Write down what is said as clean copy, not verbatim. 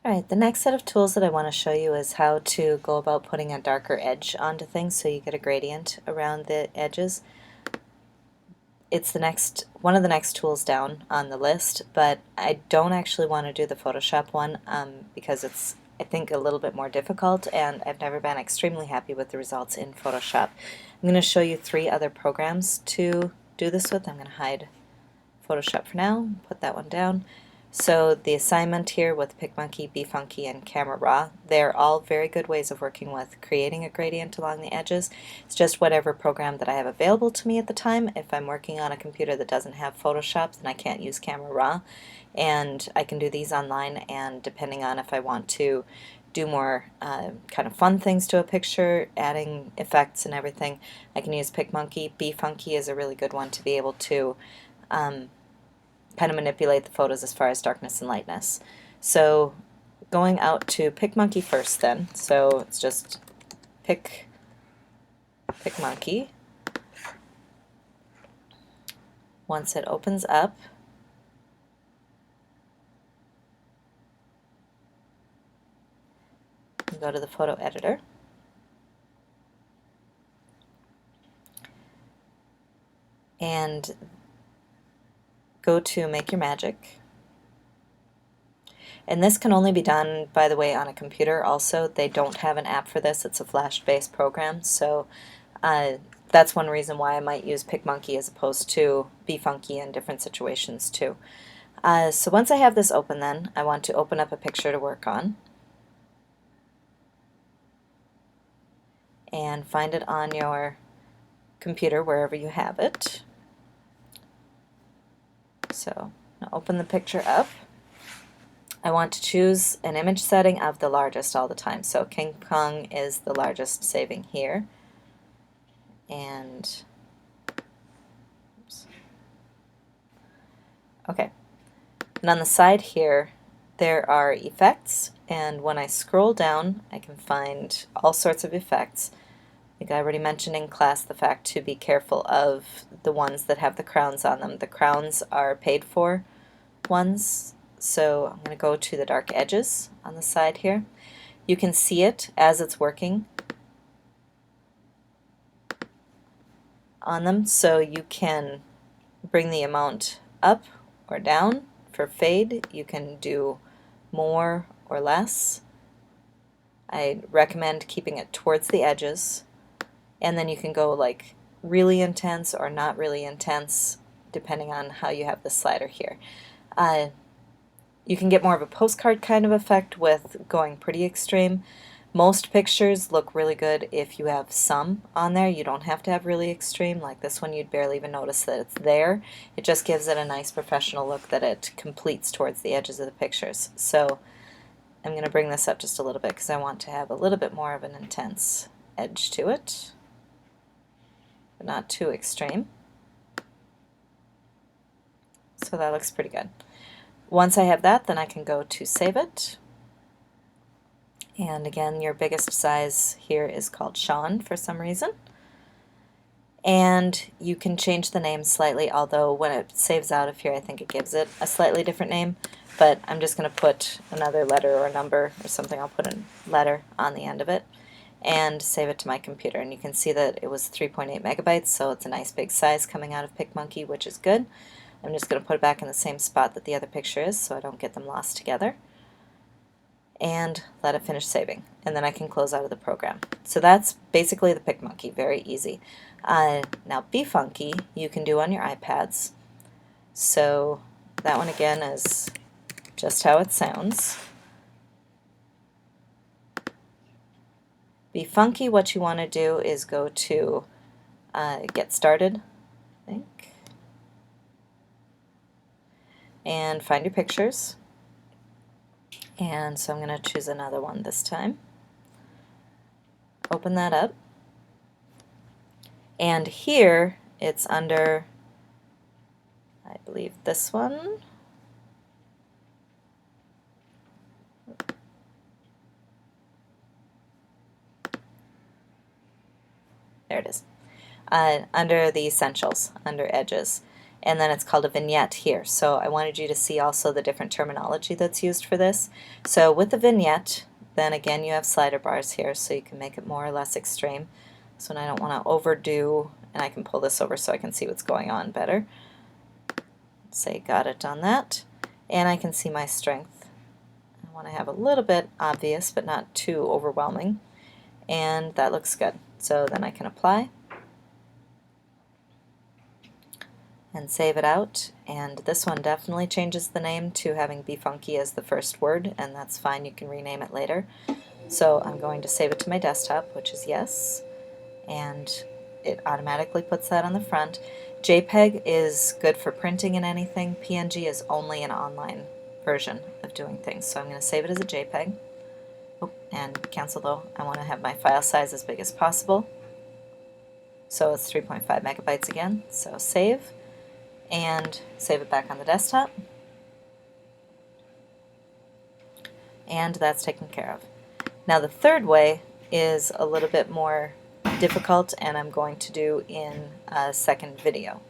Alright, the next set of tools that I want to show you is how to go about putting a darker edge onto things so you get a gradient around the edges. It's one of the next tools down on the list, but I don't actually want to do the Photoshop one because it's, I think, a little bit more difficult, and I've never been extremely happy with the results in Photoshop. I'm going to show you 3 other programs to do this with. I'm going to hide Photoshop for now, put that one down. So the assignment here with PicMonkey, BeFunky, and Camera Raw, they're all very good ways of working with creating a gradient along the edges. It's just whatever program that I have available to me at the time. If I'm working on a computer that doesn't have Photoshop, then I can't use Camera Raw. And I can do these online, and depending on if I want to do more kind of fun things to a picture, adding effects and everything, I can use PicMonkey. BeFunky is a really good one to be able to kind of manipulate the photos as far as darkness and lightness. So going out to PicMonkey first then, so it's just PicMonkey. Once it opens up, you go to the photo editor. And go to Make Your Magic. And this can only be done, by the way, on a computer also. They don't have an app for this. It's a Flash-based program, so that's one reason why I might use PicMonkey as opposed to BeFunky in different situations too. So once I have this open then, I want to open up a picture to work on. And find it on your computer wherever you have it. So I'll open the picture up. I want to choose an image setting of the largest all the time. So King Kong is the largest saving here. And oops. Okay. And on the side here there are effects, and when I scroll down I can find all sorts of effects. I think I already mentioned in class the fact to be careful of the ones that have the crowns on them. The crowns are paid for ones, so I'm going to go to the dark edges on the side here. You can see it as it's working on them, so you can bring the amount up or down. For fade, you can do more or less. I recommend keeping it towards the edges, and then you can go like really intense or not really intense depending on how you have the slider here. You can get more of a postcard kind of effect with going pretty extreme. Most pictures look really good if you have some on there. You don't have to have really extreme. Like this one, you'd barely even notice that it's there. It just gives it a nice professional look that it completes towards the edges of the pictures. So I'm going to bring this up just a little bit because I want to have a little bit more of an intense edge to it, but not too extreme. So that looks pretty good. Once I have that, then I can go to save it. And again, your biggest size here is called Sean for some reason. And you can change the name slightly, although when it saves out of here, I think it gives it a slightly different name. But I'm just going to put another letter or a number or something. I'll put a letter on the end of it and save it to my computer. And you can see that it was 3.8 megabytes, so it's a nice big size coming out of PicMonkey, which is good. I'm just going to put it back in the same spot that the other picture is so I don't get them lost together. And let it finish saving. And then I can close out of the program. So that's basically the PicMonkey, very easy. Now BeFunky you can do on your iPads. So that one again is just how it sounds. BeFunky, what you want to do is go to Get Started, I think, and find your pictures. And so I'm going to choose another one this time. Open that up. And here it's under, I believe, this one. There it is. Under the Essentials, under Edges. and then it's called a vignette here. So I wanted you to see also the different terminology that's used for this. So with the vignette, then again you have slider bars here, so you can make it more or less extreme. So when I don't want to overdo, and I can pull this over so I can see what's going on better. Say got it on that, and I can see my strength. I want to have a little bit obvious but not too overwhelming, and that looks good. So then I can apply and save it out, and this one definitely changes the name to having Be Funky as the first word, and that's fine, you can rename it later. So I'm going to save it to my desktop, which is yes, and it automatically puts that on the front. JPEG is good for printing and anything. PNG is only an online version of doing things. So I'm going to save it as a JPEG. Oh, and cancel though. I want to have my file size as big as possible. So it's 3.5 megabytes again. So save, and save it back on the desktop. And that's taken care of. Now the third way is a little bit more difficult, and I'm going to do in a second video.